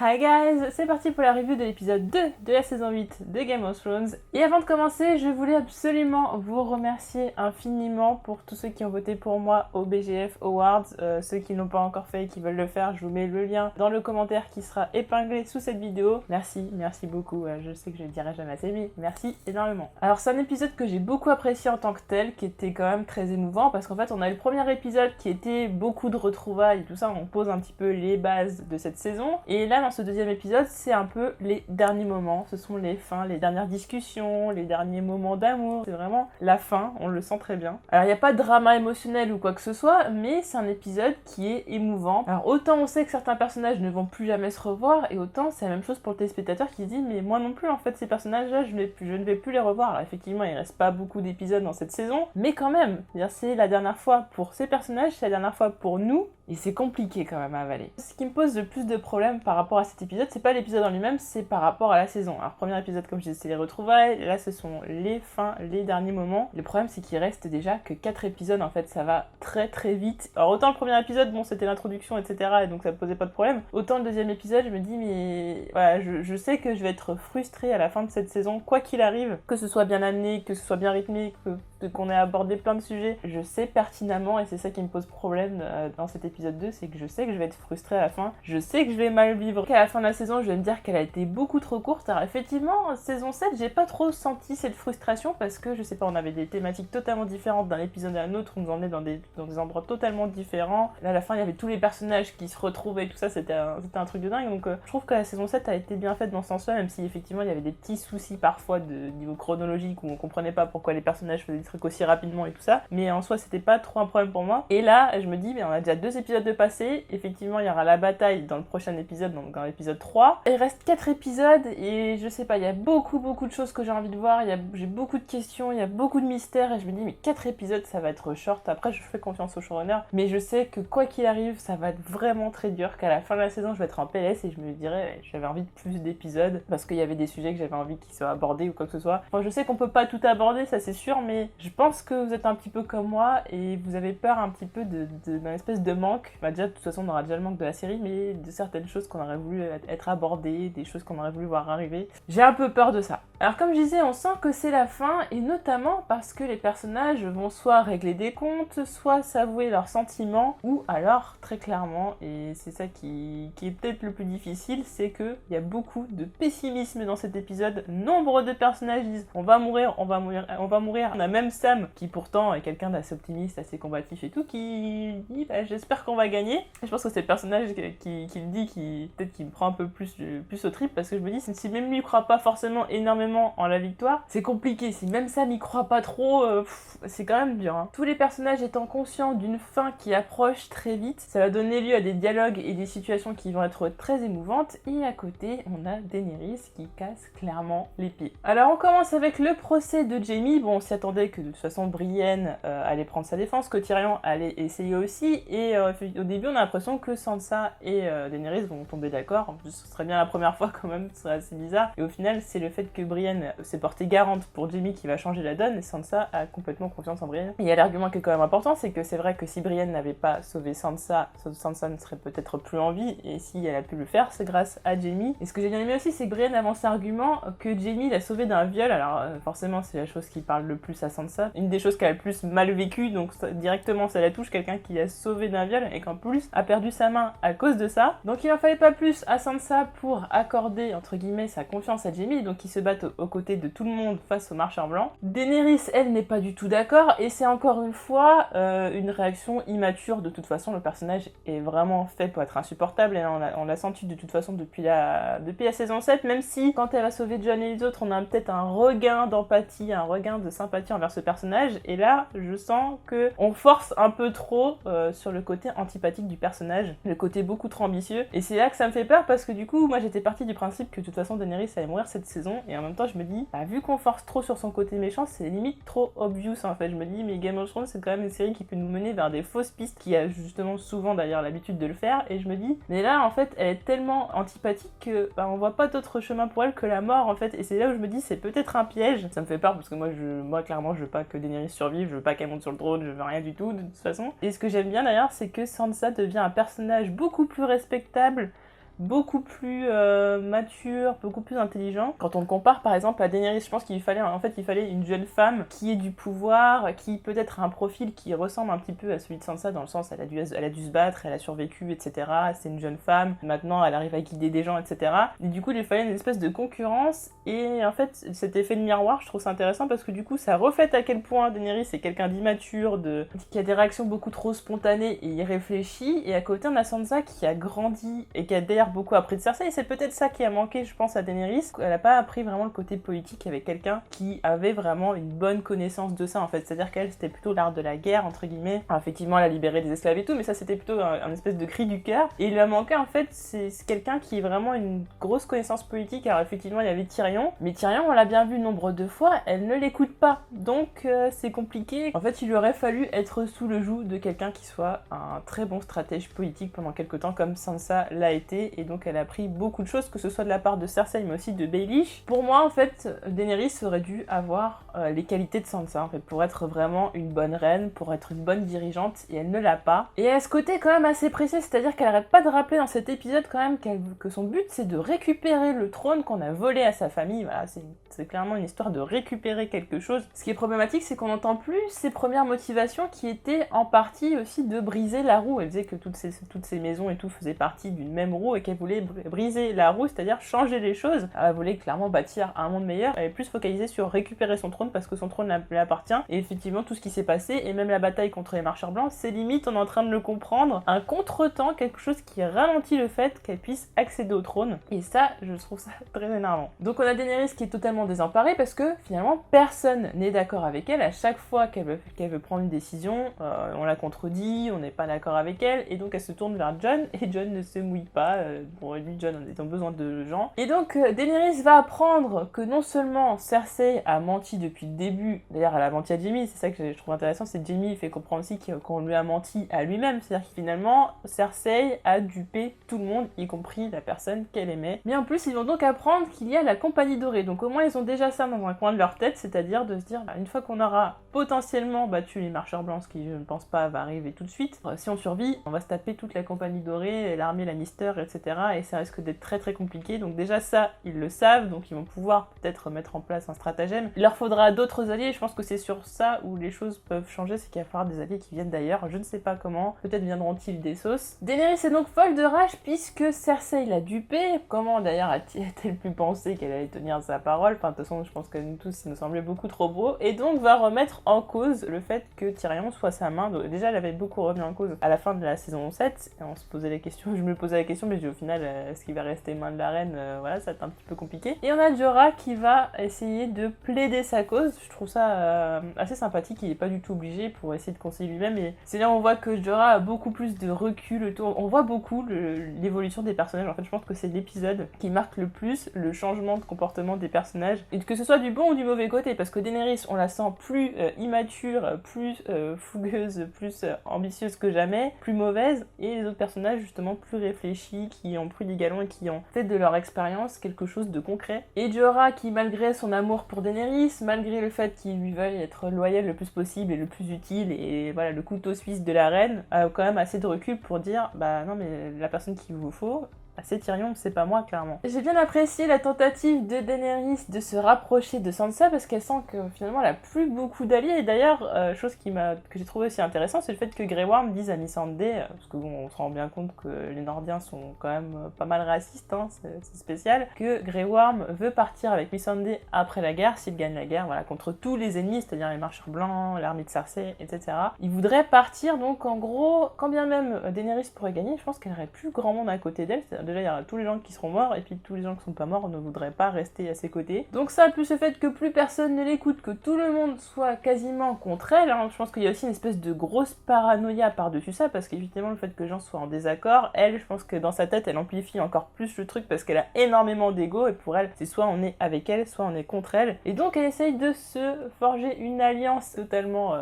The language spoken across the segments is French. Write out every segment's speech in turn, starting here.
Hi guys, c'est parti pour la review de l'épisode 2 de la saison 8 de Game of Thrones. Et avant de commencer, je voulais absolument vous remercier infiniment pour tous ceux qui ont voté pour moi au BGF Awards. Ceux qui ne l'ont pas encore fait et qui veulent le faire, je vous mets le lien dans le commentaire qui sera épinglé sous cette vidéo. Merci beaucoup, je sais que je le dirai jamais assez, mais merci énormément. Alors c'est un épisode que j'ai beaucoup apprécié en tant que tel, qui était quand même très émouvant, parce qu'en fait on a eu le premier épisode qui était beaucoup de retrouvailles et tout ça, on pose un petit peu les bases de cette saison. Et là dans ce deuxième épisode, c'est un peu les derniers moments, ce sont les fins, les dernières discussions, les derniers moments d'amour, c'est vraiment la fin, on le sent très bien. Alors il n'y a pas de drama émotionnel ou quoi que ce soit, mais c'est un épisode qui est émouvant. Alors autant on sait que certains personnages ne vont plus jamais se revoir, et autant c'est la même chose pour le téléspectateur qui se dit mais moi non plus en fait ces personnages-là je ne vais plus les revoir. Alors effectivement il reste pas beaucoup d'épisodes dans cette saison, mais quand même, c'est la dernière fois pour ces personnages, c'est la dernière fois pour nous, et c'est compliqué quand même à avaler. Ce qui me pose le plus de problèmes par rapport à cet épisode, c'est pas l'épisode en lui-même, c'est par rapport à la saison. Alors premier épisode comme je disais c'est les retrouvailles, là ce sont les fins, les derniers moments. Le problème c'est qu'il reste déjà que 4 épisodes en fait, ça va très très vite. Alors autant le premier épisode, bon c'était l'introduction etc, et donc ça me posait pas de problème, autant le deuxième épisode je me dis mais voilà, je sais que je vais être frustrée à la fin de cette saison, quoi qu'il arrive, que ce soit bien amené, que ce soit bien rythmé, qu'on ait abordé plein de sujets, je sais pertinemment, et c'est ça qui me pose problème dans cet épisode 2, c'est que je sais que je vais être frustrée à la fin, je sais que je vais mal vivre, qu'à la fin de la saison je vais me dire qu'elle a été beaucoup trop courte. Alors effectivement, saison 7, j'ai pas trop senti cette frustration parce que je sais pas, on avait des thématiques totalement différentes d'un épisode à un autre, on nous emmenait dans des endroits totalement différents. Là à la fin il y avait tous les personnages qui se retrouvaient et tout ça, c'était un truc de dingue, donc je trouve que la saison 7 a été bien faite dans ce sens-là, même si effectivement il y avait des petits soucis parfois de niveau chronologique où on comprenait pas pourquoi les personnages faisaient des trucs aussi rapidement et tout ça, mais en soi c'était pas trop un problème pour moi. Et là je me dis mais on a déjà 2 épisodes de passé, effectivement il y aura la bataille dans le prochain épisode, donc dans l'épisode 3, il reste 4 épisodes et je sais pas, il y a beaucoup de choses que j'ai envie de voir, j'ai beaucoup de questions, il y a beaucoup de mystères, et je me dis mais 4 épisodes ça va être short. Après je fais confiance au showrunner, mais je sais que quoi qu'il arrive ça va être vraiment très dur, qu'à la fin de la saison je vais être en PLS et je me dirais j'avais envie de plus d'épisodes parce qu'il y avait des sujets que j'avais envie qu'ils soient abordés ou quoi que ce soit. Enfin je sais qu'on peut pas tout aborder, ça c'est sûr, mais je pense que vous êtes un petit peu comme moi et vous avez peur un petit peu d'un espèce de manque. Bah déjà de toute façon on aura déjà le manque de la série, mais de certaines choses qu'on aurait voulu être abordées, des choses qu'on aurait voulu voir arriver. J'ai un peu peur de ça. Alors comme je disais, on sent que c'est la fin, et notamment parce que les personnages vont soit régler des comptes, soit s'avouer leurs sentiments, ou alors très clairement, et c'est ça qui est peut-être le plus difficile, c'est qu'il y a beaucoup de pessimisme dans cet épisode. Nombre de personnages disent on va mourir, on va mourir, on va mourir. On a même Sam qui pourtant est quelqu'un d'assez optimiste, assez combatif et tout, qui dit bah, j'espère qu'on va gagner. Et je pense que c'est le personnage qui le dit qui peut-être qui me prend un peu plus au trip, parce que je me dis si même lui croit pas forcément énormément en la victoire, c'est compliqué. Si même Sam y croit pas trop, c'est quand même dur, hein. Tous les personnages étant conscients d'une fin qui approche très vite, ça va donner lieu à des dialogues et des situations qui vont être très émouvantes, et à côté on a Daenerys qui casse clairement les pieds. Alors on commence avec le procès de Jaime. Bon, on s'y attendait que de toute façon Brienne allait prendre sa défense, que Tyrion allait essayer aussi, et au début on a l'impression que Sansa et Daenerys vont tomber d'accord. Ce serait bien la première fois quand même, ce serait assez bizarre, et au final c'est le fait que Brienne s'est portée garante pour Jaime qui va changer la donne, et Sansa a complètement confiance en Brienne. Il y a l'argument qui est quand même important, c'est que c'est vrai que si Brienne n'avait pas sauvé Sansa, Sansa ne serait peut-être plus en vie, et si elle a pu le faire, c'est grâce à Jaime. Et ce que j'ai bien aimé aussi, c'est que Brienne avance l'argument que Jaime l'a sauvée d'un viol. Alors forcément c'est la chose qui parle le plus à Sansa, une des choses qu'elle a le plus mal vécu, donc directement ça la touche, quelqu'un qui l'a sauvée d'un viol et qu'en plus a perdu sa main à cause de ça. Donc il en fallait pas plus à Sansa pour accorder entre guillemets sa confiance à Jaime, donc ils se battent aux côtés de tout le monde face aux marcheurs blancs. Daenerys elle n'est pas du tout d'accord, et c'est encore une fois une réaction immature. De toute façon le personnage est vraiment fait pour être insupportable, et on l'a senti de toute façon depuis la saison 7, même si quand elle va sauver Jon et les autres on a peut-être un regain d'empathie, un regain de sympathie envers ce personnage, et là je sens que on force un peu trop sur le côté antipathique du personnage, le côté beaucoup trop ambitieux, et c'est là que ça me fait peur, parce que du coup moi j'étais partie du principe que de toute façon Daenerys allait mourir cette saison, et en même temps je me dis bah, vu qu'on force trop sur son côté méchant, c'est limite trop obvious en fait. Je me dis mais Game of Thrones c'est quand même une série qui peut nous mener vers des fausses pistes, qui a justement souvent d'ailleurs l'habitude de le faire, et je me dis mais là en fait elle est tellement antipathique que bah, on voit pas d'autre chemin pour elle que la mort en fait, et c'est là où je me dis c'est peut-être un piège. Ça me fait peur parce que moi clairement je veux pas que Daenerys survive, je veux pas qu'elle monte sur le trône, je veux rien du tout de toute façon. Et ce que j'aime bien d'ailleurs c'est que Sansa devient un personnage beaucoup plus respectable beaucoup plus mature, beaucoup plus intelligent. Quand on le compare par exemple à Daenerys, je pense qu'il fallait une jeune femme qui ait du pouvoir, qui peut-être a un profil qui ressemble un petit peu à celui de Sansa, dans le sens elle a dû se battre, elle a survécu, etc. C'est une jeune femme, maintenant elle arrive à guider des gens, etc. Et du coup il fallait une espèce de concurrence, et en fait cet effet de miroir, je trouve ça intéressant parce que du coup ça reflète à quel point Daenerys est quelqu'un d'immature, qui a des réactions beaucoup trop spontanées et irréfléchies, et à côté on a Sansa qui a grandi et qui a d'ailleurs beaucoup appris de Cersei, et c'est peut-être ça qui a manqué je pense à Daenerys, elle n'a pas appris vraiment le côté politique avec quelqu'un qui avait vraiment une bonne connaissance de ça en fait, c'est-à-dire qu'elle c'était plutôt l'art de la guerre entre guillemets. Alors, effectivement elle a libéré des esclaves et tout, mais ça c'était plutôt un espèce de cri du cœur, et il lui a manqué en fait c'est quelqu'un qui a vraiment une grosse connaissance politique. Alors effectivement il y avait Tyrion, mais Tyrion on l'a bien vu nombre de fois, elle ne l'écoute pas, donc c'est compliqué. En fait il lui aurait fallu être sous le joug de quelqu'un qui soit un très bon stratège politique pendant quelque temps comme Sansa l'a été, et donc elle a appris beaucoup de choses, que ce soit de la part de Cersei mais aussi de Baelish. Pour moi en fait Daenerys aurait dû avoir les qualités de Sansa en fait, pour être vraiment une bonne reine, pour être une bonne dirigeante, et elle ne l'a pas. Et elle a ce côté quand même assez précis, c'est-à-dire qu'elle arrête pas de rappeler dans cet épisode quand même que son but c'est de récupérer le trône qu'on a volé à sa famille. Voilà, c'est clairement une histoire de récupérer quelque chose. Ce qui est problématique, c'est qu'on n'entend plus ses premières motivations qui étaient en partie aussi de briser la roue. Elle disait que toutes ces maisons et tout faisaient partie d'une même roue et qu'elle voulait briser la roue, c'est-à-dire changer les choses. Elle voulait clairement bâtir un monde meilleur. Elle est plus focalisée sur récupérer son trône parce que son trône lui appartient. Et effectivement, tout ce qui s'est passé, et même la bataille contre les marcheurs blancs, c'est limite, on est en train de le comprendre, un contretemps, quelque chose qui ralentit le fait qu'elle puisse accéder au trône. Et ça, je trouve ça très énervant. Donc on a Daenerys qui est totalement désemparée parce que finalement personne n'est d'accord avec elle. À chaque fois qu'elle veut prendre une décision, on la contredit, on n'est pas d'accord avec elle, et donc elle se tourne vers Jon, et Jon ne se mouille pas. Pour lui, Jon a besoin de gens. Et donc Daenerys va apprendre que non seulement Cersei a menti depuis le début, d'ailleurs elle a menti à Jaime, c'est ça que je trouve intéressant, c'est que Jaime fait comprendre aussi qu'on lui a menti à lui-même, c'est-à-dire que finalement Cersei a dupé tout le monde, y compris la personne qu'elle aimait. Mais en plus ils vont donc apprendre qu'il y a la Compagnie Dorée, donc au moins ils ont déjà ça dans un coin de leur tête, c'est-à-dire de se dire, une fois qu'on aura potentiellement battu les marcheurs blancs, ce qui je ne pense pas va arriver tout de suite, si on survit, on va se taper toute la Compagnie Dorée, l'armée Lannister, etc. Et ça risque d'être très très compliqué, donc déjà ça, ils le savent, donc ils vont pouvoir peut-être mettre en place un stratagème. Il leur faudra d'autres alliés, je pense que c'est sur ça où les choses peuvent changer, c'est qu'il va falloir des alliés qui viennent d'ailleurs, je ne sais pas comment, peut-être viendront-ils des sauces. Daenerys est donc folle de rage puisque Cersei l'a dupée. Comment d'ailleurs a-t-elle pu penser qu'elle allait tenir sa parole? Enfin de toute façon je pense que nous tous ça nous semblait beaucoup trop beau, et donc va remettre en cause le fait que Tyrion soit sa main. Donc, déjà elle avait beaucoup remis en cause à la fin de la saison 7, et on se posait la question, je me posais la question, mais au final est-ce qu'il va rester main de la reine? Voilà, ça va être un petit peu compliqué. Et on a Jorah qui va essayer de plaider sa cause. Je trouve ça assez sympathique, il est pas du tout obligé pour essayer de conseiller lui-même, et c'est là où on voit que Jorah a beaucoup plus de recul, on voit beaucoup l'évolution des personnages. En fait je pense que c'est l'épisode qui marque le plus le changement de comportement des personnages, et que ce soit du bon ou du mauvais côté, parce que Daenerys on la sent plus immature, plus fougueuse, plus ambitieuse que jamais, plus mauvaise, et les autres personnages justement plus réfléchis, qui ont pris des galons et qui ont fait de leur expérience quelque chose de concret. Et Jorah qui, malgré son amour pour Daenerys, malgré le fait qu'il lui veuille être loyal le plus possible et le plus utile, et voilà le couteau suisse de la reine, a quand même assez de recul pour dire bah non mais la personne qu'il vous faut, c'est Tyrion, c'est pas moi, clairement. J'ai bien apprécié la tentative de Daenerys de se rapprocher de Sansa parce qu'elle sent que finalement elle a plus beaucoup d'alliés. Et d'ailleurs, chose que j'ai trouvé aussi intéressant, c'est le fait que Grey Worm dise à Missandei, parce que bon, on se rend bien compte que les Nordiens sont quand même pas mal racistes, hein, c'est spécial, que Grey Worm veut partir avec Missandei après la guerre, s'il gagne la guerre, voilà, contre tous les ennemis, c'est-à-dire les marcheurs blancs, l'armée de Cersei, etc. Il voudrait partir, donc en gros, quand bien même Daenerys pourrait gagner, je pense qu'elle aurait plus grand monde à côté d'elle. Déjà il y aura tous les gens qui seront morts, et puis tous les gens qui sont pas morts ne voudraient pas rester à ses côtés. Donc ça, plus le fait que plus personne ne l'écoute, que tout le monde soit quasiment contre elle, hein, je pense qu'il y a aussi une espèce de grosse paranoïa par-dessus ça, parce qu'évidemment le fait que les gens soient en désaccord, elle, je pense que dans sa tête, elle amplifie encore plus le truc parce qu'elle a énormément d'ego, et pour elle, c'est soit on est avec elle, soit on est contre elle. Et donc elle essaye de se forger une alliance totalement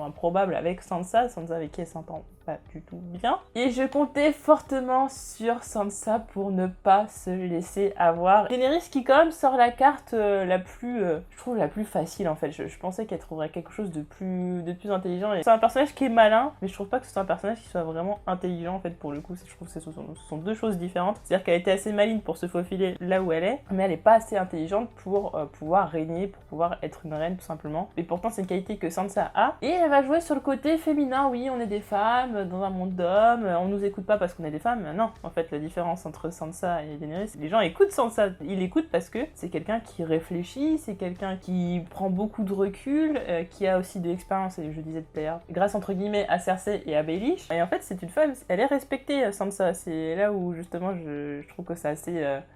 improbable avec Sansa avec qui elle s'entend pas du tout bien. Et je comptais fortement sur Sansa pour ne pas se laisser avoir. Daenerys qui quand même sort la carte je trouve la plus facile en fait. Je pensais qu'elle trouverait quelque chose de plus intelligent. Et c'est un personnage qui est malin, mais je trouve pas que ce soit un personnage qui soit vraiment intelligent en fait pour le coup. Je trouve que ce sont deux choses différentes. C'est-à-dire qu'elle était assez maligne pour se faufiler là où elle est, mais elle est pas assez intelligente pour pouvoir régner, pour pouvoir être une reine tout simplement. Et pourtant c'est une qualité que Sansa a. Et elle va jouer sur le côté féminin. Oui, on est des femmes dans un monde d'hommes, on nous écoute pas parce qu'on est des femmes. Non, en fait la différence entre Sansa et Daenerys, les gens écoutent Sansa. Ils l'écoutent parce que c'est quelqu'un qui réfléchit, c'est quelqu'un qui prend beaucoup de recul, qui a aussi de l'expérience, et je disais tout à l'heure, grâce entre guillemets à Cersei et à Baelish. Et en fait c'est une femme, elle est respectée Sansa. C'est là où justement je trouve que c'est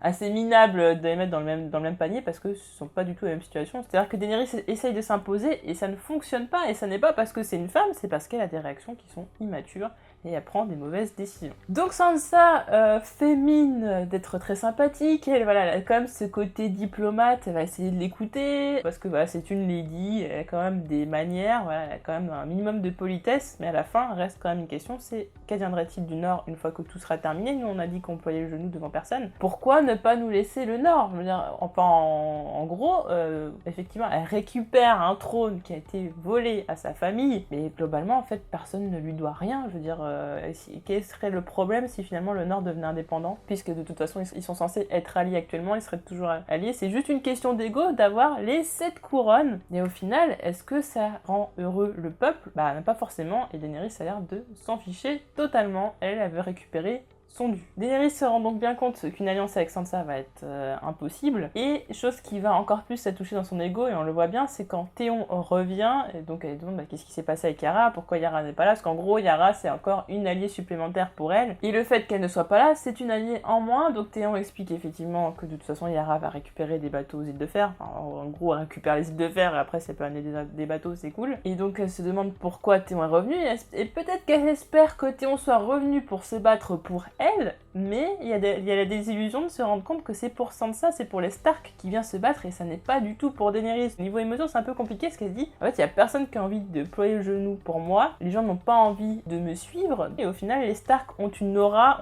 assez minable de les mettre dans le même panier parce que ce sont pas du tout la même situation. C'est-à-dire que Daenerys essaye de s'imposer et ça ne fonctionne pas, et ça n'est pas parce que c'est une femme, c'est parce qu'elle a des réactions qui sont immatures et elle prend des mauvaises décisions. Donc Sansa fait mine d'être très sympathique, elle a quand même ce côté diplomate, elle va essayer de l'écouter, parce que c'est une lady, elle a quand même des manières, elle a quand même un minimum de politesse, mais à la fin reste quand même une question, c'est qu'adviendrait-il du Nord une fois que tout sera terminé? Nous on a dit qu'on ployait le genou devant personne, pourquoi ne pas nous laisser le Nord? Je veux dire, en gros, effectivement elle récupère un trône qui a été volé à sa famille, mais globalement en fait personne ne lui doit rien. Je veux dire, quel serait le problème si finalement le Nord devenait indépendant, puisque de toute façon ils sont censés être alliés actuellement, ils seraient toujours alliés, c'est juste une question d'ego d'avoir les 7 couronnes. Et au final, est-ce que ça rend heureux le peuple? Pas forcément, et Daenerys a l'air de s'en ficher totalement. Elle veut récupérer son dû. Daenerys se rend donc bien compte qu'une alliance avec Sansa va être impossible, et chose qui va encore plus la toucher dans son ego, et on le voit bien, c'est quand Théon revient, et donc elle demande qu'est-ce qui s'est passé avec Yara, pourquoi Yara n'est pas là, parce qu'en gros Yara c'est encore une alliée supplémentaire pour elle, et le fait qu'elle ne soit pas là, c'est une alliée en moins. Donc Théon explique effectivement que de toute façon Yara va récupérer des bateaux aux îles de fer, en gros elle récupère les îles de fer, et après ça peut amener des bateaux, c'est cool, et donc elle se demande pourquoi Théon est revenu, et peut-être qu'elle espère que Théon soit revenu pour se battre pour elle, mais il y a la désillusion de se rendre compte que c'est pour Sansa, c'est pour les Stark qui vient se battre, et ça n'est pas du tout pour Daenerys. Niveau émotion, c'est un peu compliqué, parce qu'elle se dit, en fait, il y a personne qui a envie de ployer le genou pour moi, les gens n'ont pas envie de me suivre, et au final, les Stark ont une aura,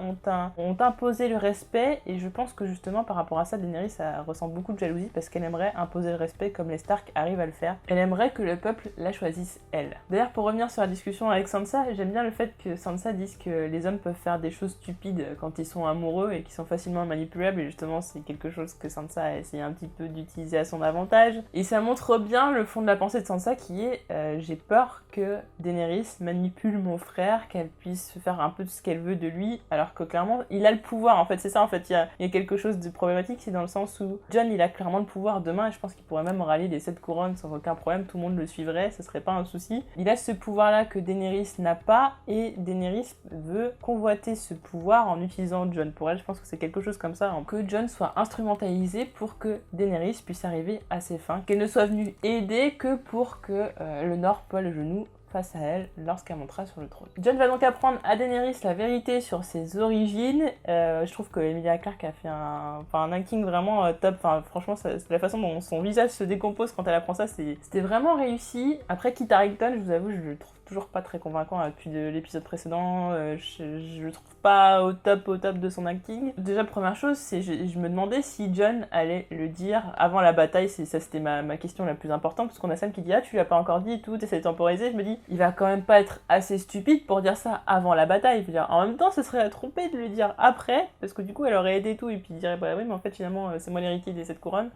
ont imposé le respect, et je pense que justement, par rapport à ça, Daenerys, ça ressent beaucoup de jalousie, parce qu'elle aimerait imposer le respect comme les Stark arrivent à le faire. Elle aimerait que le peuple la choisisse, elle. D'ailleurs, pour revenir sur la discussion avec Sansa, j'aime bien le fait que Sansa dise que les hommes peuvent faire des choses stupides quand ils sont amoureux et qui sont facilement manipulables, et justement c'est quelque chose que Sansa a essayé un petit peu d'utiliser à son avantage, et ça montre bien le fond de la pensée de Sansa qui est j'ai peur que Daenerys manipule mon frère, qu'elle puisse faire un peu de ce qu'elle veut de lui, alors que clairement il a le pouvoir. En fait c'est ça, en fait il y a quelque chose de problématique, c'est dans le sens où Jon il a clairement le pouvoir demain, et je pense qu'il pourrait même rallier les 7 couronnes sans aucun problème, tout le monde le suivrait, ce serait pas un souci. Il a ce pouvoir là que Daenerys n'a pas, et Daenerys veut convoiter ce pouvoir en utilisant Jon. Pour elle, je pense que c'est quelque chose comme ça, que Jon soit instrumentalisé pour que Daenerys puisse arriver à ses fins, qu'elle ne soit venue aider que pour que le Nord ploie le genou face à elle lorsqu'elle montera sur le trône. Jon va donc apprendre à Daenerys la vérité sur ses origines. Je trouve que Emilia Clarke a fait un acting vraiment top. Franchement, la façon dont son visage se décompose quand elle apprend ça, c'était vraiment réussi. Après, Kit Harington, je vous avoue, je le trouve toujours pas très convaincant depuis l'épisode précédent. Je le trouve pas au top de son acting. Déjà, première chose, c'est je me demandais si Jon allait le dire avant la bataille. C'était ma question la plus importante, parce qu'on a Sam qui dit tu l'as pas encore dit et tout, t'essaies de temporiser. Je me dis, il va quand même pas être assez stupide pour dire ça avant la bataille. Je veux dire, en même temps, ce serait trompé de le dire après, parce que du coup, elle aurait aidé tout, et puis il dirait oui, mais en fait, finalement, c'est moi l'héritier des 7 couronnes.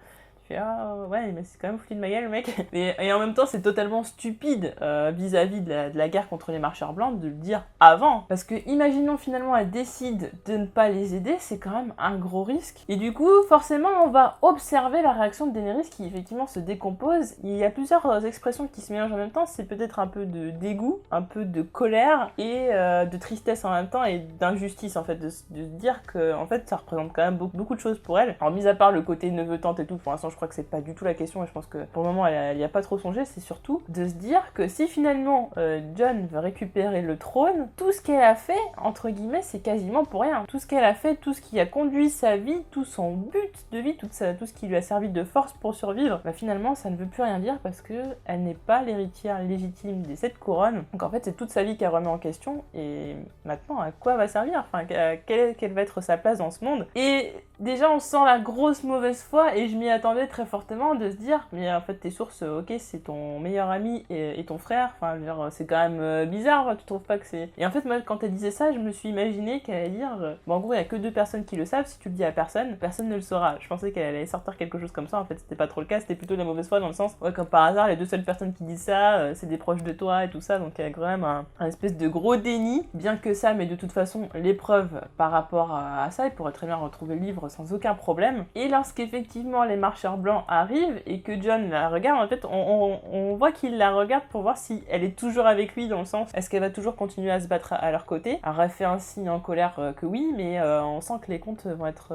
Je fais ouais, mais c'est quand même foutu de ma gueule, le mec. Et en même temps, c'est totalement stupide vis-à-vis de la guerre contre les marcheurs blancs de le dire avant. Parce que imaginons finalement elle décide de ne pas les aider, c'est quand même un gros risque. Et du coup, forcément, on va observer la réaction de Daenerys qui effectivement se décompose. Il y a plusieurs expressions qui se mélangent en même temps. C'est peut-être un peu de dégoût, un peu de colère et de tristesse en même temps, et d'injustice en fait, de se dire que en fait ça représente quand même beaucoup de choses pour elle. Alors mis à part le côté neveu-tante et tout, pour l'instant je crois crois que c'est pas du tout la question et je pense que pour le moment elle y a pas trop songé, c'est surtout de se dire que si finalement Jon veut récupérer le trône, tout ce qu'elle a fait, entre guillemets, c'est quasiment pour rien. Tout ce qu'elle a fait, tout ce qui a conduit sa vie, tout son but de vie, tout ce qui lui a servi de force pour survivre, bah finalement ça ne veut plus rien dire parce que elle n'est pas l'héritière légitime des 7 couronnes. Donc en fait c'est toute sa vie qu'elle remet en question et maintenant à quoi va servir, enfin quelle va être sa place dans ce monde. Et déjà on sent la grosse mauvaise foi et je m'y attendais très fortement de se dire mais en fait tes sources, ok c'est ton meilleur ami et ton frère, enfin je veux dire, c'est quand même bizarre, tu trouves pas que c'est... Et en fait moi quand elle disait ça je me suis imaginé qu'elle allait dire bon en gros il y a que 2 personnes qui le savent, si tu le dis à personne ne le saura. Je pensais qu'elle allait sortir quelque chose comme ça, en fait c'était pas trop le cas, c'était plutôt de la mauvaise foi dans le sens ouais comme par hasard les 2 seules personnes qui disent ça c'est des proches de toi et tout ça, donc il y a quand même un espèce de gros déni, bien que ça, mais de toute façon les preuves par rapport à ça, il pourrait très bien retrouver le livre sans aucun problème. Et lorsqu'effectivement les marcheurs blancs arrivent et que Jon la regarde, en fait on voit qu'il la regarde pour voir si elle est toujours avec lui, dans le sens est-ce qu'elle va toujours continuer à se battre à leur côté. Alors elle fait un signe en colère que oui, mais on sent que les comptes vont être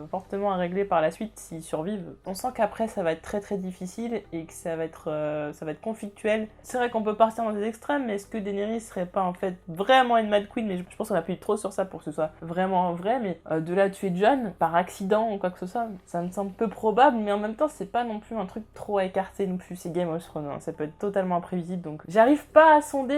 fortement à régler par la suite s'ils survivent. On sent qu'après ça va être très très difficile et que ça va être conflictuel. C'est vrai qu'on peut partir dans des extrêmes, mais est-ce que Daenerys serait pas en fait vraiment une Mad Queen? Mais je pense qu'on appuie trop sur ça pour que ce soit vraiment vrai, mais de là tuer Jon par accident ou quoi que ce soit, ça me semble peu probable, mais en même temps c'est pas non plus un truc trop à écarter non plus, c'est Game of Thrones, hein. Ça peut être totalement imprévisible, donc j'arrive pas à sonder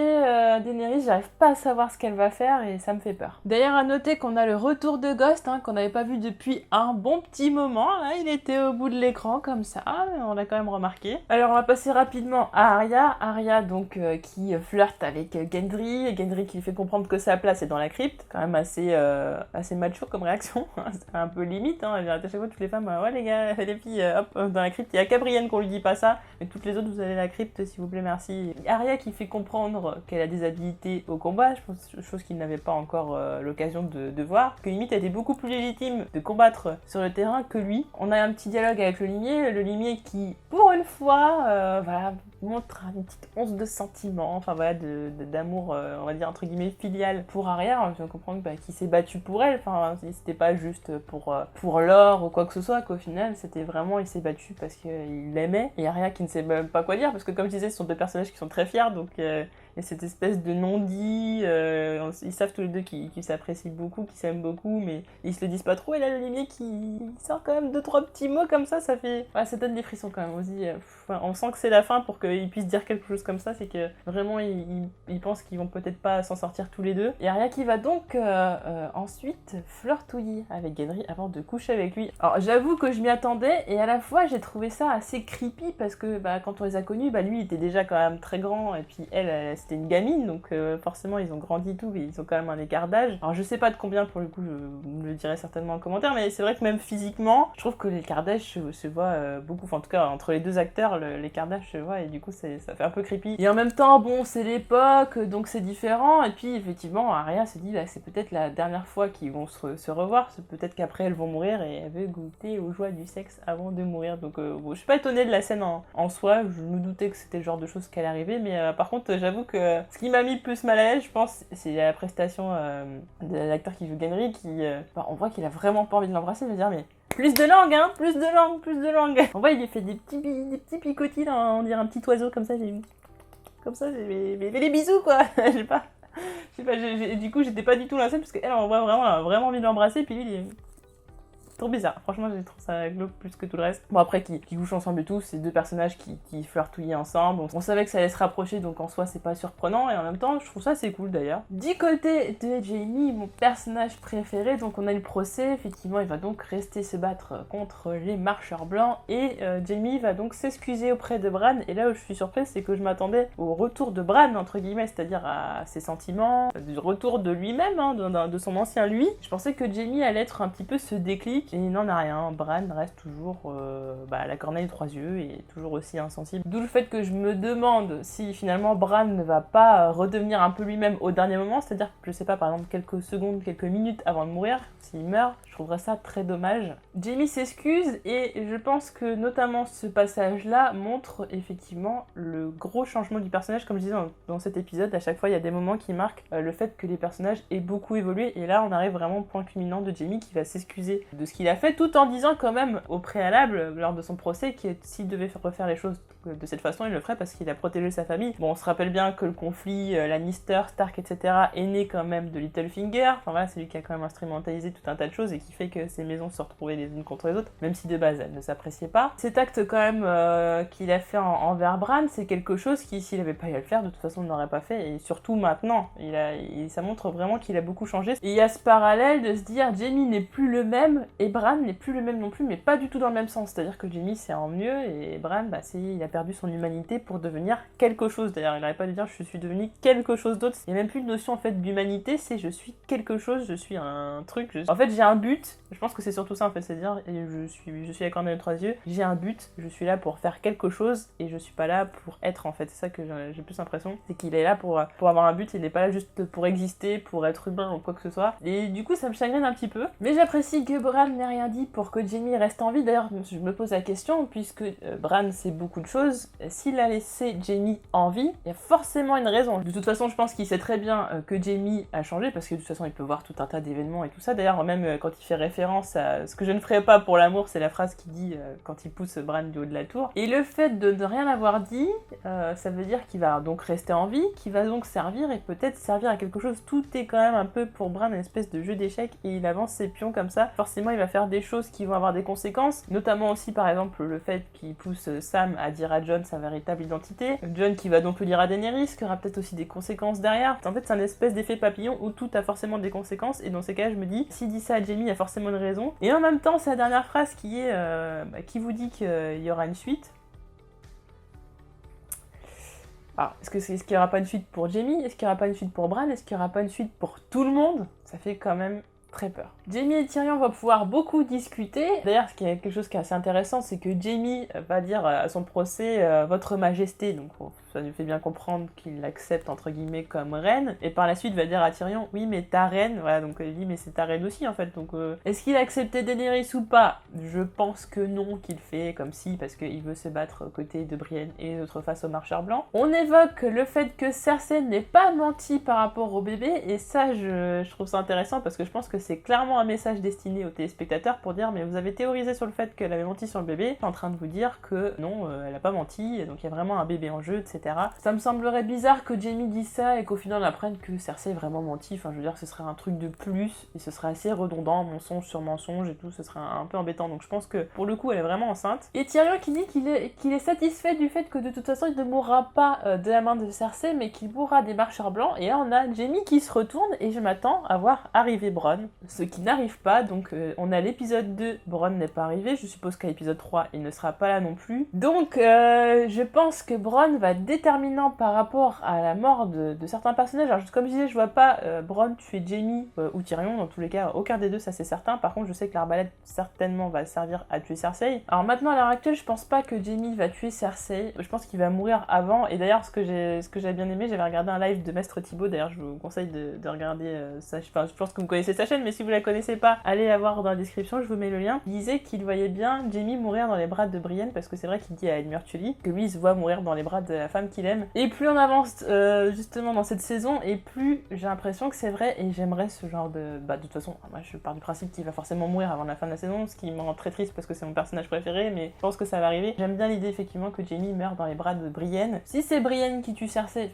Daenerys, j'arrive pas à savoir ce qu'elle va faire et ça me fait peur. D'ailleurs à noter qu'on a le retour de Ghost, hein, qu'on n'avait pas vu depuis un bon petit moment, là, il était au bout de l'écran comme ça, on l'a quand même remarqué. Alors on va passer rapidement à Arya donc qui flirte avec Gendry qui lui fait comprendre que sa place est dans la crypte, quand même assez macho comme réaction, c'est un peu limite, hein. À chaque fois toutes les femmes, ouais les gars, les filles, hop, dans la crypte, il y a qu'à Brienne qu'on lui dit pas ça, mais toutes les autres vous allez à la crypte s'il vous plaît merci. Arya qui fait comprendre qu'elle a des habilités au combat, je pense, chose qu'il n'avait pas encore l'occasion de voir, que limite elle était beaucoup plus légitime de combattre sur le terrain que lui. On a un petit dialogue avec le limier qui, pour une fois, voilà, montre une petite once de sentiment, enfin voilà, d'amour, on va dire entre guillemets filial pour Arya. On vient comprendre qu'il s'est battu pour elle, enfin c'était pas juste pour l'or ou quoi que ce soit, qu'au final c'était vraiment, il s'est battu parce qu'il l'aimait. Et Arya qui ne sait même pas quoi dire, parce que comme je disais, ce sont 2 personnages qui sont très fiers, donc et cette espèce de non-dit, ils savent tous les deux qu'ils s'apprécient beaucoup, qu'ils s'aiment beaucoup, mais ils se le disent pas trop, et là le limier qui sort quand même 2-3 petits mots comme ça fait... Ouais, ça donne des frissons quand même, on se dit, on sent que c'est la fin pour qu'ils puissent dire quelque chose comme ça, c'est que vraiment ils pensent qu'ils vont peut-être pas s'en sortir tous les deux. Et Arya qui va donc ensuite flirtouiller avec Gendry avant de coucher avec lui. Alors j'avoue que je m'y attendais, et à la fois j'ai trouvé ça assez creepy, parce que quand on les a connus, lui il était déjà quand même très grand, et puis elle c'était une gamine, donc forcément ils ont grandi tout, et ils ont quand même un écart d'âge. Alors je sais pas de combien pour le coup, je le dirai certainement en commentaire, mais c'est vrai que même physiquement, je trouve que l'écart d'âge se voit beaucoup, enfin en tout cas entre les 2 acteurs, l'écart d'âge se voit, et du coup ça fait un peu creepy. Et en même temps, bon c'est l'époque, donc c'est différent, et puis effectivement Arya se dit c'est peut-être la dernière fois qu'ils vont se revoir, c'est peut-être qu'après elles vont mourir, et elle veut goûter aux joies du sexe avant de mourir, donc bon, je suis pas étonnée de la scène en soi, je me doutais que c'était le genre de choses qui allait arriver, mais par contre j'avoue que ce qui m'a mis le plus mal à l'aise, je pense, c'est la prestation de l'acteur qui joue Gendry, on voit qu'il a vraiment pas envie de l'embrasser, je veux dire, mais plus de langue, hein, plus de langue. On voit il lui fait des petits picotis, là, on dirait un petit oiseau comme ça, j'ai des bisous quoi, je sais pas, du coup j'étais pas du tout dans la scène parce qu'elle on voit vraiment envie de l'embrasser, puis lui il est... trop bizarre, franchement j'ai trouvé ça glauque plus que tout le reste. Bon après qui couchent ensemble et tout, c'est 2 personnages qui flirtouillent ensemble, on savait que ça allait se rapprocher, donc en soi c'est pas surprenant, et en même temps je trouve ça assez cool d'ailleurs. Du côté de Jaime, mon personnage préféré, donc on a le procès, effectivement il va donc rester se battre contre les marcheurs blancs, et Jaime va donc s'excuser auprès de Bran, et là où je suis surprise c'est que je m'attendais au retour de Bran entre guillemets, c'est-à-dire à ses sentiments, du retour de lui-même, hein, de son ancien lui. Je pensais que Jaime allait être un petit peu ce déclic, et il n'en a rien. Bran reste toujours la corneille aux 3 yeux et toujours aussi insensible. D'où le fait que je me demande si finalement Bran ne va pas redevenir un peu lui-même au dernier moment, c'est-à-dire, je sais pas, par exemple quelques secondes, quelques minutes avant de mourir, s'il meurt. Je trouverais ça très dommage. Jaime s'excuse, et je pense que notamment ce passage-là montre effectivement le gros changement du personnage. Comme je disais dans cet épisode, à chaque fois il y a des moments qui marquent le fait que les personnages aient beaucoup évolué, et là on arrive vraiment au point culminant de Jaime qui va s'excuser de ce qu'il a fait, tout en disant quand même au préalable, lors de son procès, que s'il devait refaire les choses de cette façon, il le ferait parce qu'il a protégé sa famille. Bon, on se rappelle bien que le conflit Lannister, Stark, etc. est né quand même de Littlefinger. Enfin voilà, c'est lui qui a quand même instrumentalisé tout un tas de choses et qui fait que ces maisons se retrouvaient les unes contre les autres, même si de base elles ne s'appréciaient pas. Cet acte quand même qu'il a fait envers Bran, c'est quelque chose qui, s'il avait pas eu à le faire, de toute façon, il n'aurait pas fait. Et surtout maintenant, ça montre vraiment qu'il a beaucoup changé. Et il y a ce parallèle de se dire, Jaime n'est plus le même et Bran n'est plus le même non plus, mais pas du tout dans le même sens. C'est-à-dire que Jaime c'est en mieux et Bran, il a perdu son humanité pour devenir quelque chose. D'ailleurs, il n'arrête pas de dire je suis devenu quelque chose d'autre. Il n'y a même plus de notion en fait d'humanité, c'est je suis quelque chose, je suis un truc. En fait, j'ai un but. Je pense que c'est surtout ça en fait, c'est dire je suis la corne de 3 yeux. J'ai un but, je suis là pour faire quelque chose et je suis pas là pour être en fait. C'est ça que j'ai plus l'impression, c'est qu'il est là pour avoir un but. Il n'est pas là juste pour exister, pour être humain ou quoi que ce soit. Et du coup, ça me chagrine un petit peu. Mais j'apprécie que Bran n'ait rien dit pour que Jaime reste en vie. D'ailleurs, je me pose la question puisque Bran sait beaucoup de choses. S'il a laissé Jaime en vie, il y a forcément une raison. De toute façon, je pense qu'il sait très bien que Jaime a changé, parce que de toute façon, il peut voir tout un tas d'événements et tout ça. D'ailleurs, même quand il fait référence à ce que je ne ferai pas pour l'amour, c'est la phrase qu'il dit quand il pousse Bran du haut de la tour. Et le fait de ne rien avoir dit, ça veut dire qu'il va donc rester en vie, qu'il va donc servir et peut-être servir à quelque chose. Tout est quand même un peu pour Bran une espèce de jeu d'échecs et il avance ses pions comme ça. Forcément, il va faire des choses qui vont avoir des conséquences, notamment aussi par exemple le fait qu'il pousse Sam à dire à Jon sa véritable identité. Jon qui va donc le dire à Daenerys, qui aura peut-être aussi des conséquences derrière. En fait, c'est un espèce d'effet papillon où tout a forcément des conséquences, et dans ces cas, je me dis, s'il dit ça à Jaime, il y a forcément une raison. Et en même temps, c'est la dernière phrase qui est qui vous dit qu'il y aura une suite. Alors, est-ce qu'il n'y aura pas une suite pour Jaime? Est-ce qu'il n'y aura pas une suite pour Bran? Est-ce qu'il n'y aura pas une suite pour tout le monde? Ça fait quand même très peur. Jaime et Tyrion vont pouvoir beaucoup discuter. D'ailleurs, ce qui est quelque chose qui est assez intéressant, c'est que Jaime va dire à son procès Votre Majesté, donc ça nous fait bien comprendre qu'il l'accepte entre guillemets comme reine, et par la suite va dire à Tyrion oui mais ta reine, voilà, donc il dit mais c'est ta reine aussi en fait, donc est-ce qu'il a accepté Daenerys ou pas? Je pense que non, qu'il fait comme si, parce qu'il veut se battre aux côtés de Brienne et l'autre face au marcheur blanc. On évoque le fait que Cersei n'ait pas menti par rapport au bébé, et ça je trouve ça intéressant parce que je pense que c'est clairement un message destiné aux téléspectateurs pour dire mais vous avez théorisé sur le fait qu'elle avait menti sur le bébé, je suis en train de vous dire que non, elle a pas menti, donc il y a vraiment un bébé en jeu, etc. Ça me semblerait bizarre que Jaime dise ça et qu'au final on apprenne que Cersei est vraiment menti, enfin je veux dire ce serait un truc de plus et ce serait assez redondant, mensonge sur mensonge et tout, ce serait un peu embêtant, donc je pense que pour le coup elle est vraiment enceinte. Et Tyrion qui dit qu'il est satisfait du fait que de toute façon il ne mourra pas de la main de Cersei mais qu'il mourra des marcheurs blancs, et là on a Jaime qui se retourne et je m'attends à voir arriver Bronn, ce qui n'arrive pas, donc on a l'épisode 2, Bronn n'est pas arrivé, je suppose qu'à l'épisode 3 il ne sera pas là non plus, donc je pense que Bronn va déterminant par rapport à la mort de certains personnages. Alors comme je disais, je vois pas Bronn tuer Jaime ou Tyrion, dans tous les cas aucun des deux, ça c'est certain. Par contre je sais que l'arbalète certainement va servir à tuer Cersei. Alors maintenant à l'heure actuelle je pense pas que Jaime va tuer Cersei, je pense qu'il va mourir avant, et d'ailleurs ce que j'ai bien aimé, j'avais regardé un live de Maître Thibaut, d'ailleurs je vous conseille de regarder enfin je pense que vous connaissez sa chaîne, mais si vous la connaissez pas, allez la voir dans la description, je vous mets le lien. Il disait qu'il voyait bien Jaime mourir dans les bras de Brienne, parce que c'est vrai qu'il dit à Edmure Tully que lui il se voit mourir dans les bras de la femme qu'il aime. Et plus on avance justement dans cette saison, et plus j'ai l'impression que c'est vrai, et j'aimerais ce genre de... Bah de toute façon, moi je pars du principe qu'il va forcément mourir avant la fin de la saison, ce qui me rend très triste parce que c'est mon personnage préféré, mais je pense que ça va arriver. J'aime bien l'idée effectivement que Jaime meurt dans les bras de Brienne. Si c'est Brienne qui tue Cersei,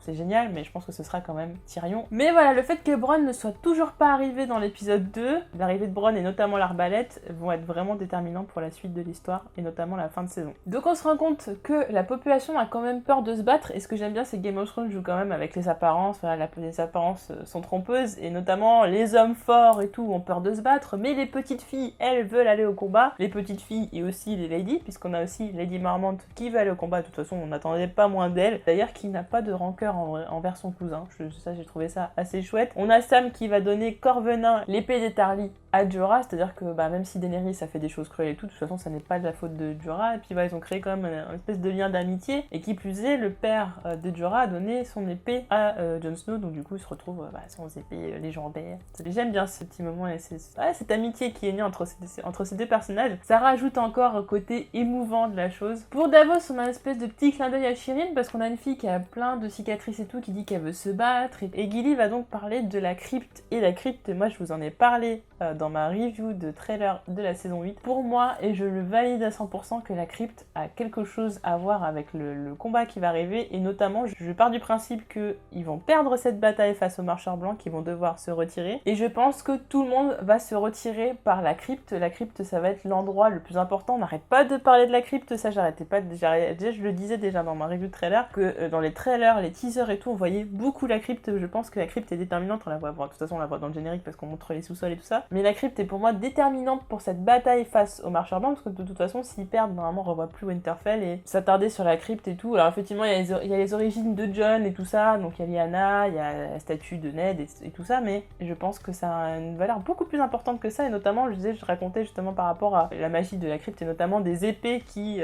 c'est génial, mais je pense que ce sera quand même Tyrion. Mais voilà, le fait que Bronn ne soit toujours pas arrivé dans l'épisode 2, l'arrivée de Bronn et notamment l'arbalète vont être vraiment déterminants pour la suite de l'histoire, et notamment la fin de saison. Donc on se rend compte que la population a quand même peur de se battre, et ce que j'aime bien c'est que Game of Thrones joue quand même avec les apparences, voilà, les apparences sont trompeuses, et notamment les hommes forts et tout ont peur de se battre, mais les petites filles, elles veulent aller au combat, les petites filles et aussi les ladies, puisqu'on a aussi Lady Marmont qui va aller au combat, de toute façon on n'attendait pas moins d'elle, d'ailleurs qui n'a pas de rancœur envers son cousin, ça j'ai trouvé ça assez chouette. On a Sam qui va donner Corvenin, l'épée des Tarly, à Jorah, c'est-à-dire que même si Daenerys a fait des choses cruelles et tout, de toute façon ça n'est pas de la faute de Jorah, et puis ils ont créé quand même une espèce de lien d'amitié, et qui plus est, le père de Jorah a donné son épée à Jon Snow, donc du coup il se retrouve sans épée légendaire. J'aime bien ce petit moment, et cette amitié qui est née entre ces deux personnages, ça rajoute encore un côté émouvant de la chose. Pour Davos, on a une espèce de petit clin d'œil à Shireen, parce qu'on a une fille qui a plein de cicatrices et tout, qui dit qu'elle veut se battre, et Gilly va donc parler de la crypte, et la crypte, moi je vous en ai parlé dans ma review de trailer de la saison 8. Pour moi, et je le valide à 100%, que la crypte a quelque chose à voir avec le combat qui va arriver, et notamment je pars du principe qu'ils vont perdre cette bataille face aux marcheurs blancs, qu'ils vont devoir se retirer, et je pense que tout le monde va se retirer par la crypte. La crypte, ça va être l'endroit le plus important. On n'arrête pas de parler de la crypte, ça je le disais déjà dans ma review de trailer, que dans les trailers, les teasers et tout, on voyait beaucoup la crypte. Je pense que la crypte est déterminante, on la voit, bon, de toute façon on la voit dans le générique parce qu'on montre les sous-sols et tout ça, mais la crypte est pour moi déterminante pour cette bataille face aux marcheurs blancs, parce que de toute façon s'ils perdent, normalement on revoit plus Winterfell, et s'attarder sur la crypte et tout. Alors effectivement il y a les origines de Jon et tout ça, donc il y a Lyanna, il y a la statue de Ned et tout ça, mais je pense que ça a une valeur beaucoup plus importante que ça, et notamment je racontais justement par rapport à la magie de la crypte, et notamment des épées qui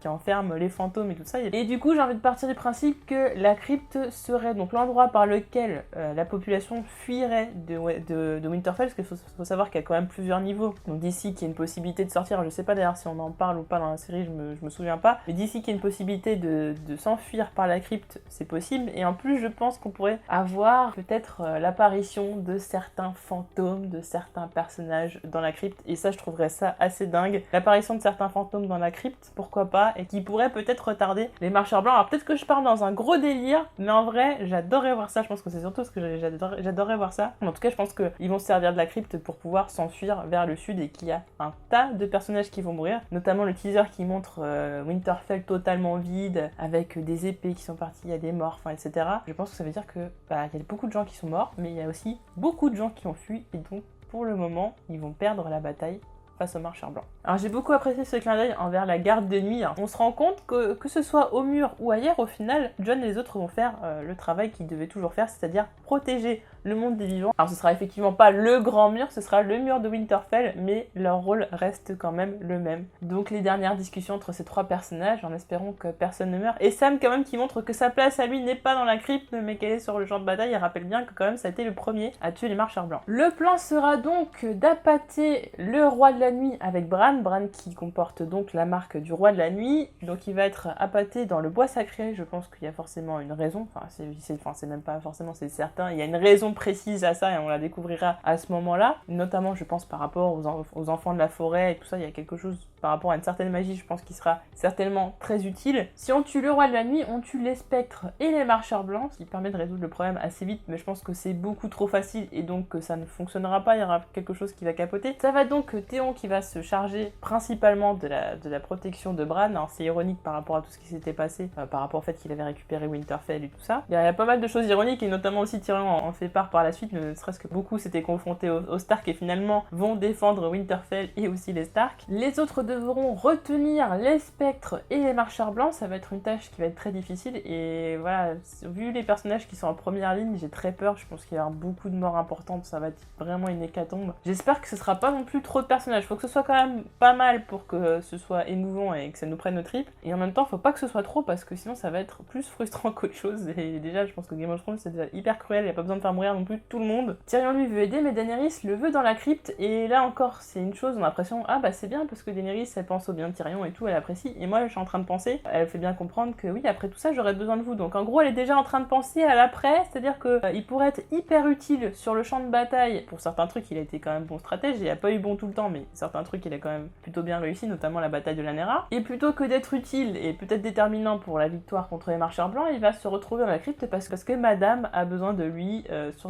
enferment les fantômes et tout ça, et du coup j'ai envie de partir du principe que la crypte serait donc l'endroit par lequel la population fuirait de Winterfell, parce qu'il faut savoir qu'il y a quand même plusieurs niveaux. Donc d'ici qu'il y a une possibilité de sortir, je sais pas d'ailleurs si on en parle ou pas dans la série, je me souviens pas, mais d'ici qu'il y a une possibilité de s'enfuir par la crypte, c'est possible, et en plus je pense qu'on pourrait avoir peut-être l'apparition de certains fantômes, de certains personnages dans la crypte, et ça je trouverais ça assez dingue. L'apparition de certains fantômes dans la crypte, pourquoi pas, et qui pourrait peut-être retarder les marcheurs blancs. Alors peut-être que je pars dans un gros délire, mais en vrai j'adorerais voir ça, je pense que c'est surtout parce que j'adorerais voir ça. En tout cas je pense qu'ils vont se servir de la crypte pour pouvoir s'enfuir vers le sud, et qu'il y a un tas de personnages qui vont mourir, notamment le teaser qui montre Winterfell totalement vide, avec des épées qui sont parties, il y a des morts, enfin etc. Je pense que ça veut dire que il y a beaucoup de gens qui sont morts, mais il y a aussi beaucoup de gens qui ont fui, et donc pour le moment ils vont perdre la bataille face aux marcheurs blancs. Alors j'ai beaucoup apprécié ce clin d'œil envers la garde de nuit. On se rend compte que ce soit au mur ou ailleurs, au final, Jon et les autres vont faire le travail qu'ils devaient toujours faire, c'est-à-dire protéger le monde des vivants. Alors ce sera effectivement pas le grand mur, ce sera le mur de Winterfell, mais leur rôle reste quand même le même. Donc les dernières discussions entre ces trois personnages, en espérant que personne ne meure, et Sam quand même qui montre que sa place à lui n'est pas dans la crypte, mais qu'elle est sur le champ de bataille, et rappelle bien que quand même ça a été le premier à tuer les marcheurs blancs. Le plan sera donc d'appâter le roi de la nuit avec Bran qui comporte donc la marque du roi de la nuit, donc il va être appâté dans le bois sacré. Je pense qu'il y a forcément une raison, c'est même pas forcément, c'est certain, il y a une raison précise à ça, et on la découvrira à ce moment-là, notamment je pense par rapport aux enfants de la forêt et tout ça, il y a quelque chose par rapport à une certaine magie, je pense qu'il sera certainement très utile. Si on tue le roi de la nuit, on tue les spectres et les marcheurs blancs, ce qui permet de résoudre le problème assez vite, mais je pense que c'est beaucoup trop facile, et donc que ça ne fonctionnera pas, il y aura quelque chose qui va capoter. Ça va donc Théon qui va se charger principalement de la protection de Bran. Alors c'est ironique par rapport à tout ce qui s'était passé, par rapport au fait qu'il avait récupéré Winterfell et tout ça. Il y a pas mal de choses ironiques, et notamment aussi Tyrion en fait part par la suite, ne serait-ce que beaucoup s'étaient confrontés aux Stark, et finalement vont défendre Winterfell et aussi les Stark. Les autres devront retenir les spectres et les marcheurs blancs, ça va être une tâche qui va être très difficile, et voilà, vu les personnages qui sont en première ligne, j'ai très peur, je pense qu'il va y avoir beaucoup de morts importantes, ça va être vraiment une hécatombe. J'espère que ce sera pas non plus trop de personnages, faut que ce soit quand même pas mal pour que ce soit émouvant et que ça nous prenne nos tripes, et en même temps faut pas que ce soit trop, parce que sinon ça va être plus frustrant qu'autre chose, et déjà je pense que Game of Thrones c'est déjà hyper cruel, il y a pas besoin de faire mourir non plus tout le monde. Tyrion lui veut aider, mais Daenerys le veut dans la crypte, et là encore c'est une chose, on a l'impression, ah bah c'est bien parce que Daenerys elle pense au bien de Tyrion et tout, elle apprécie, et moi je suis en train de penser, elle fait bien comprendre que oui, après tout ça j'aurais besoin de vous, donc en gros elle est déjà en train de penser à l'après, c'est-à-dire que il pourrait être hyper utile sur le champ de bataille. Pour certains trucs il a été quand même bon stratège, il a pas eu bon tout le temps, mais certains trucs il a quand même plutôt bien réussi, notamment la bataille de Lyanna, et plutôt que d'être utile et peut-être déterminant pour la victoire contre les marcheurs blancs, il va se retrouver dans la crypte parce que madame a besoin de lui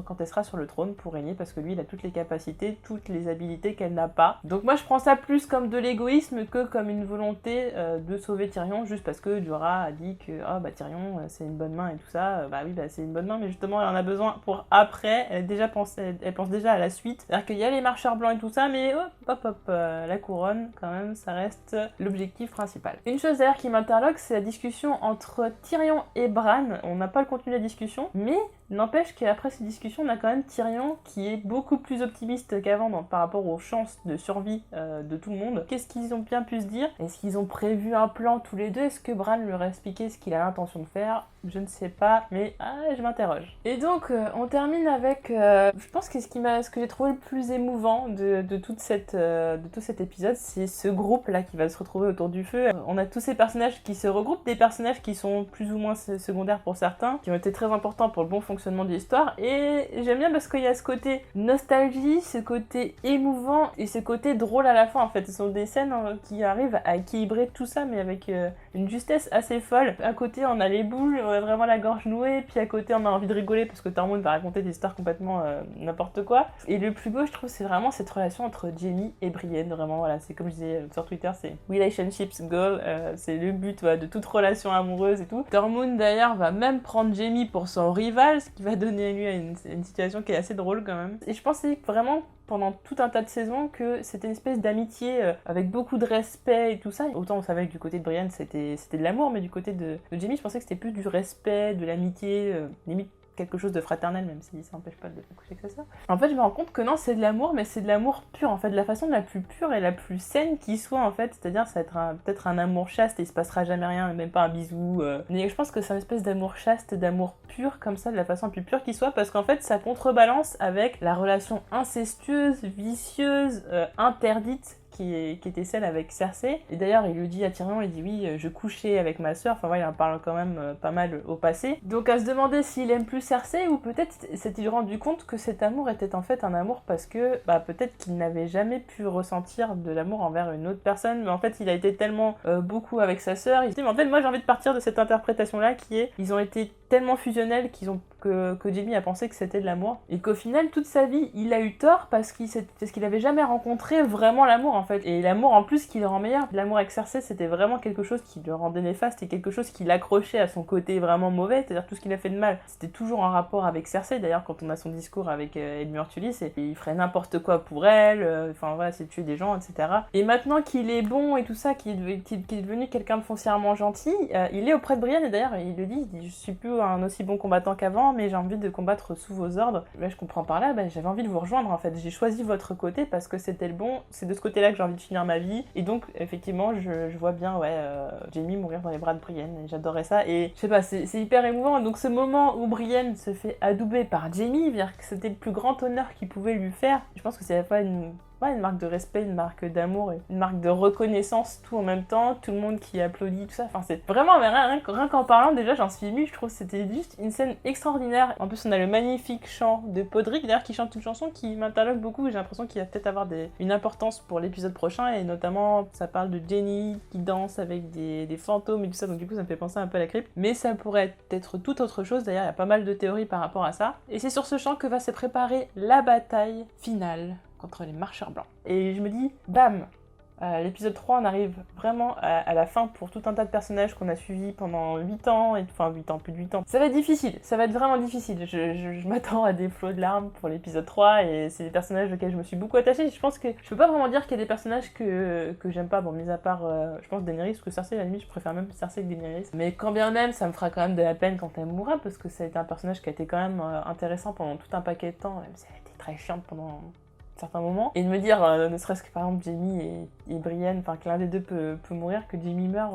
quand elle sera sur le trône pour régner, parce que lui il a toutes les capacités, toutes les habilités qu'elle n'a pas. Donc moi je prends ça plus comme de l'égoïsme que comme une volonté de sauver Tyrion, juste parce que Jorah a dit que oh, bah Tyrion c'est une bonne main et tout ça, bah oui bah c'est une bonne main, mais justement elle en a besoin pour après, elle pense déjà à la suite, c'est-à-dire qu'il y a les marcheurs blancs et tout ça, mais hop, la couronne quand même ça reste l'objectif principal. Une chose d'ailleurs qui m'interloque, c'est la discussion entre Tyrion et Bran. On n'a pas le contenu de la discussion, mais n'empêche qu'après cette discussion, on a quand même Tyrion qui est beaucoup plus optimiste qu'avant par rapport aux chances de survie de tout le monde. Qu'est-ce qu'ils ont bien pu se dire? Est-ce qu'ils ont prévu un plan tous les deux? Est-ce que Bran leur a expliqué ce qu'il a l'intention de faire? Je ne sais pas, mais je m'interroge. Et donc, on termine avec, je pense que ce que j'ai trouvé le plus émouvant de tout cet épisode, c'est ce groupe-là qui va se retrouver autour du feu. On a tous ces personnages qui se regroupent, des personnages qui sont plus ou moins secondaires pour certains, qui ont été très importants pour le bon fonctionnement de l'histoire, et j'aime bien parce qu'il y a ce côté nostalgie, ce côté émouvant, et ce côté drôle à la fin, en fait. Ce sont des scènes qui arrivent à équilibrer tout ça, mais avec une justesse assez folle. À côté, on a les boules, on a vraiment la gorge nouée, puis à côté, on a envie de rigoler parce que Tormund va raconter des histoires complètement n'importe quoi. Et le plus beau, je trouve, c'est vraiment cette relation entre Jaime et Brienne. Vraiment, voilà, c'est comme je disais sur Twitter, c'est relationships goal, c'est le but de toute relation amoureuse et tout. Tormund, d'ailleurs, va même prendre Jaime pour son rival, ce qui va donner lieu à une situation qui est assez drôle quand même. Et je pensais vraiment pendant tout un tas de saisons que c'était une espèce d'amitié avec beaucoup de respect et tout ça. Autant on savait que du côté de Brienne c'était de l'amour, mais du côté de Jaime, je pensais que c'était plus du respect, de l'amitié, limite quelque chose de fraternel, même si ça n'empêche pas de coucher avec sa sœur. En fait, je me rends compte que non, c'est de l'amour, mais c'est de l'amour pur, en fait, de la façon la plus pure et la plus saine qui soit, en fait. C'est-à-dire, ça va être peut-être un amour chaste et il se passera jamais rien, même pas un bisou. Mais je pense que c'est une espèce d'amour chaste, d'amour pur, comme ça, de la façon la plus pure qui soit, parce qu'en fait, ça contrebalance avec la relation incestueuse, vicieuse, interdite, qui était celle avec Cersei. Et d'ailleurs, il lui dit à Tyrion, il dit oui, je couchais avec ma sœur. Enfin voilà, il en parle quand même pas mal au passé. Donc à se demander s'il aime plus Cersei, ou peut-être s'est-il rendu compte que cet amour était en fait un amour parce que peut-être qu'il n'avait jamais pu ressentir de l'amour envers une autre personne, mais en fait il a été tellement beaucoup avec sa sœur. Il se dit mais en fait moi j'ai envie de partir de cette interprétation-là qui est ils ont été tellement fusionnels que Jaime a pensé que c'était de l'amour, et qu'au final toute sa vie il a eu tort parce qu'il avait jamais rencontré vraiment l'amour en fait, et l'amour en plus qui le rend meilleur. L'amour avec Cersei c'était vraiment quelque chose qui le rendait néfaste et quelque chose qui l'accrochait à son côté vraiment mauvais, c'est-à-dire tout ce qu'il a fait de mal c'était toujours en rapport avec Cersei. D'ailleurs quand on a son discours avec Edmure Tully, il ferait n'importe quoi pour elle, enfin voilà, c'est tuer des gens, etc. Et maintenant qu'il est bon et tout ça, qu'il est devenu quelqu'un de foncièrement gentil, il est auprès de Brienne, et d'ailleurs il le dit, je suis plus un aussi bon combattant qu'avant, mais j'ai envie de combattre sous vos ordres. Là, je comprends par là, j'avais envie de vous rejoindre en fait. J'ai choisi votre côté parce que c'était le bon, c'est de ce côté-là que j'ai envie de finir ma vie. Et donc, effectivement, je vois bien, Jaime mourir dans les bras de Brienne, et j'adorais ça. Et je sais pas, c'est hyper émouvant. Donc, ce moment où Brienne se fait adouber par Jaime, dire que c'était le plus grand honneur qu'il pouvait lui faire, je pense que c'est pas une marque de respect, une marque d'amour, une marque de reconnaissance, tout en même temps, tout le monde qui applaudit, tout ça. Enfin, c'est vraiment, mais rien qu'en parlant, déjà, j'en suis émue. Je trouve que c'était juste une scène extraordinaire. En plus, on a le magnifique chant de Podrick, d'ailleurs, qui chante une chanson qui m'interloque beaucoup. J'ai l'impression qu'il va peut-être avoir une importance pour l'épisode prochain, et notamment, ça parle de Jenny qui danse avec des fantômes et tout ça, donc du coup, ça me fait penser un peu à la crypte. Mais ça pourrait être tout autre chose. D'ailleurs, il y a pas mal de théories par rapport à ça. Et c'est sur ce chant que va se préparer la bataille finale contre les marcheurs blancs. Et je me dis, bam, l'épisode 3, on arrive vraiment à la fin pour tout un tas de personnages qu'on a suivis pendant 8 ans, enfin 8 ans, plus de 8 ans. Ça va être difficile, ça va être vraiment difficile. Je m'attends à des flots de larmes pour l'épisode 3, et c'est des personnages auxquels je me suis beaucoup attachée. Je pense que je peux pas vraiment dire qu'il y a des personnages que j'aime pas, bon, mis à part, je pense, Daenerys, parce que Cersei, à la limite, je préfère même Cersei que Daenerys. Mais quand bien même, ça me fera quand même de la peine quand elle mourra, parce que ça a été un personnage qui a été quand même intéressant pendant tout un paquet de temps, même si elle a été très chiante pendant certains moments, et de me dire, ne serait-ce que par exemple Jaime et Brienne, enfin que l'un des deux peut mourir, que Jaime meurt,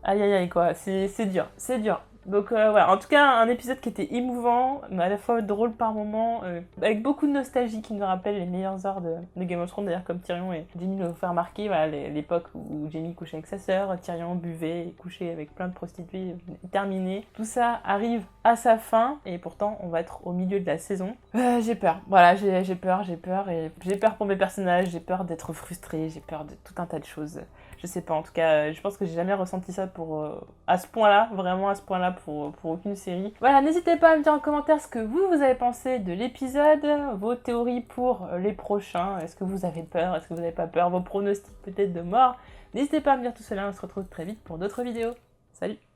aïe aïe aïe quoi, c'est dur, c'est dur. Donc voilà, en tout cas un épisode qui était émouvant, mais à la fois drôle par moments, avec beaucoup de nostalgie qui nous rappelle les meilleures heures de Game of Thrones, d'ailleurs comme Tyrion et Jaime nous ont fait remarquer, voilà, l'époque où Jaime couchait avec sa sœur, Tyrion buvait et couchait avec plein de prostituées, terminé. Tout ça arrive à sa fin, et pourtant on va être au milieu de la saison. J'ai peur, voilà, j'ai peur, et j'ai peur pour mes personnages, j'ai peur d'être frustrée, j'ai peur de tout un tas de choses. Je sais pas, en tout cas, je pense que j'ai jamais ressenti ça à ce point-là, vraiment à ce point-là pour aucune série. Voilà, n'hésitez pas à me dire en commentaire ce que vous avez pensé de l'épisode, vos théories pour les prochains, est-ce que vous avez peur, est-ce que vous n'avez pas peur, vos pronostics peut-être de mort. N'hésitez pas à me dire tout cela, on se retrouve très vite pour d'autres vidéos. Salut!